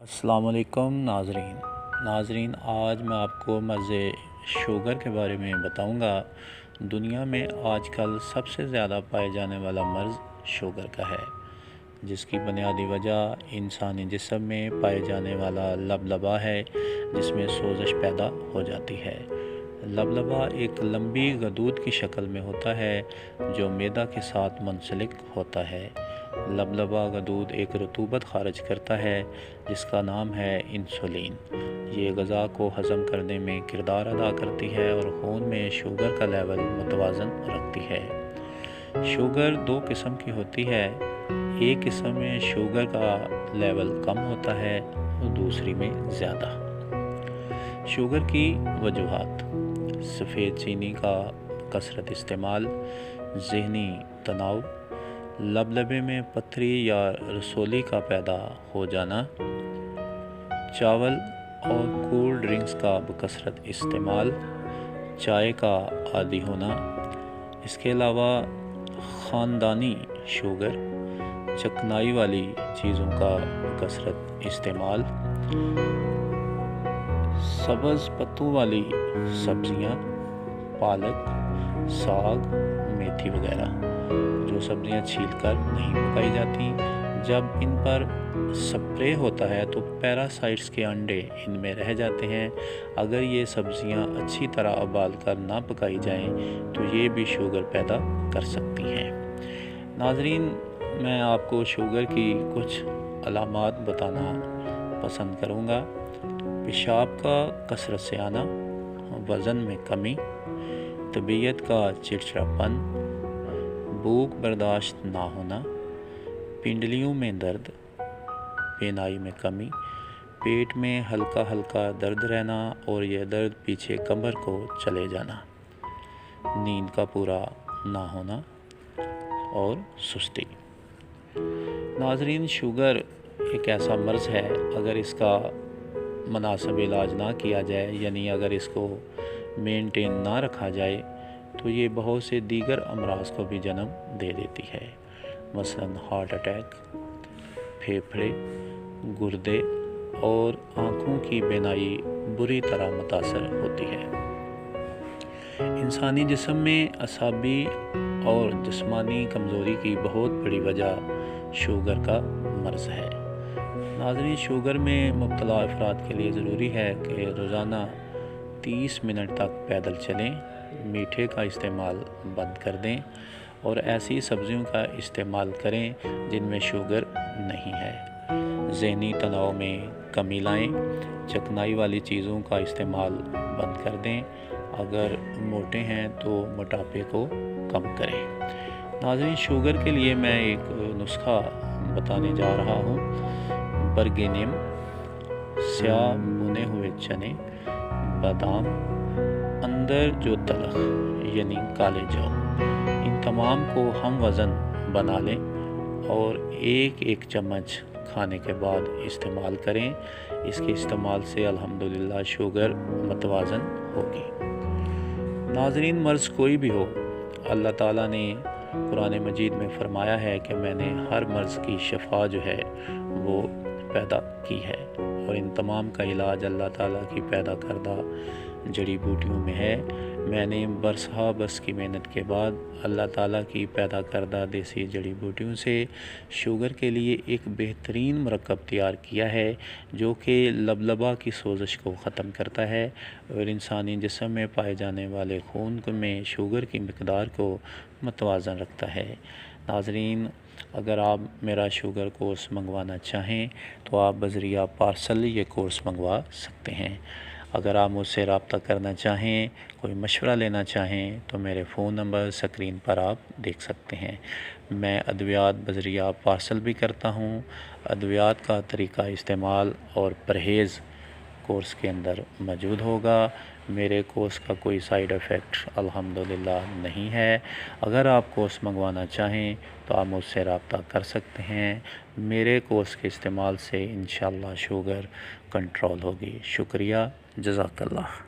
السلام علیکم ناظرین آج میں آپ کو مرض شوگر کے بارے میں بتاؤں گا۔ دنیا میں آج کل سب سے زیادہ پائے جانے والا مرض شوگر کا ہے، جس کی بنیادی وجہ انسانی جسم میں پائے جانے والا لبلبا ہے، جس میں سوزش پیدا ہو جاتی ہے۔ لبلبا ایک لمبی غدود کی شکل میں ہوتا ہے جو معدہ کے ساتھ منسلک ہوتا ہے۔ لبلبا غدود ایک رطوبت خارج کرتا ہے جس کا نام ہے انسولین۔ یہ غذا کو ہضم کرنے میں کردار ادا کرتی ہے اور خون میں شوگر کا لیول متوازن رکھتی ہے۔ شوگر دو قسم کی ہوتی ہے، ایک قسم میں شوگر کا لیول کم ہوتا ہے اور دوسری میں زیادہ۔ شوگر کی وجوہات: سفید چینی کا کثرت استعمال، ذہنی تناؤ، لبلبے میں پتھری یا رسولی کا پیدا ہو جانا، چاول اور کول ڈرنکس کا بکثرت استعمال، چائے کا عادی ہونا۔ اس کے علاوہ خاندانی شوگر، چکنائی والی چیزوں کا بکثرت استعمال، سبز پتوں والی سبزیاں، پالک، ساگ، میتھی وغیرہ، جو سبزیاں چھیل کر نہیں پکائی جاتی۔ جب ان پر سپرے ہوتا ہے تو پیراسائٹس کے انڈے ان میں رہ جاتے ہیں۔ اگر یہ سبزیاں اچھی طرح ابال کر نہ پکائی جائیں تو یہ بھی شوگر پیدا کر سکتی ہیں۔ ناظرین، میں آپ کو شوگر کی کچھ علامات بتانا پسند کروں گا۔ پیشاب کا کثرت سے آنا، وزن میں کمی، طبیعت کا چڑچڑاپن، بھوک برداشت نہ ہونا، پنڈلیوں میں درد، بینائی میں کمی، پیٹ میں ہلکا ہلکا درد رہنا اور یہ درد پیچھے کمر کو چلے جانا، نیند کا پورا نہ ہونا اور سستی۔ ناظرین، شوگر ایک ایسا مرض ہے، اگر اس کا مناسب علاج نہ کیا جائے، یعنی اگر اس کو مینٹین نہ رکھا جائے تو یہ بہت سے دیگر امراض کو بھی جنم دے دیتی ہے، مثلاً ہارٹ اٹیک، پھیپھڑے، گردے اور آنکھوں کی بینائی بری طرح متاثر ہوتی ہے۔ انسانی جسم میں اعصابی اور جسمانی کمزوری کی بہت بڑی وجہ شوگر کا مرض ہے۔ ناظرین، شوگر میں مبتلا افراد کے لیے ضروری ہے کہ روزانہ 30 منٹ تک پیدل چلیں، میٹھے کا استعمال بند کر دیں اور ایسی سبزیوں کا استعمال کریں جن میں شوگر نہیں ہے۔ ذہنی تناؤ میں کمی لائیں، چکنائی والی چیزوں کا استعمال بند کر دیں۔ اگر موٹے ہیں تو موٹاپے کو کم کریں۔ ناظرین، شوگر کے لیے میں ایک نسخہ بتانے جا رہا ہوں۔ برگینیم، سیاہ بھنے ہوئے چنے، بادام، اندر جو تلخ یعنی کالے جو، ان تمام کو ہم وزن بنا لیں اور ایک چمچ کھانے کے بعد استعمال کریں۔ اس کے استعمال سے الحمدللہ شوگر متوازن ہوگی۔ ناظرین، مرض کوئی بھی ہو، اللہ تعالیٰ نے قرآن مجید میں فرمایا ہے کہ میں نے ہر مرض کی شفا جو ہے وہ پیدا کی ہے، اور ان تمام کا علاج اللہ تعالیٰ کی پیدا کردہ جڑی بوٹیوں میں ہے۔ میں نے برسہ برس کی محنت کے بعد اللہ تعالیٰ کی پیدا کردہ دیسی جڑی بوٹیوں سے شوگر کے لیے ایک بہترین مرکب تیار کیا ہے جو کہ لبلبا کی سوزش کو ختم کرتا ہے اور انسانی جسم میں پائے جانے والے خون میں شوگر کی مقدار کو متوازن رکھتا ہے۔ ناظرین، اگر آپ میرا شوگر کورس منگوانا چاہیں تو آپ بذریعہ پارسل یہ کورس منگوا سکتے ہیں۔ اگر آپ مجھ سے رابطہ کرنا چاہیں، کوئی مشورہ لینا چاہیں تو میرے فون نمبر سکرین پر آپ دیکھ سکتے ہیں۔ میں ادویات بذریعہ پارسل بھی کرتا ہوں۔ ادویات کا طریقہ استعمال اور پرہیز کورس کے اندر موجود ہوگا۔ میرے کورس کا کوئی سائیڈ ایفیکٹ الحمدللہ نہیں ہے۔ اگر آپ کورس منگوانا چاہیں تو آپ مجھ سے رابطہ کر سکتے ہیں۔ میرے کورس کے استعمال سے انشاءاللہ شوگر کنٹرول ہوگی۔ شکریہ، جزاک اللہ۔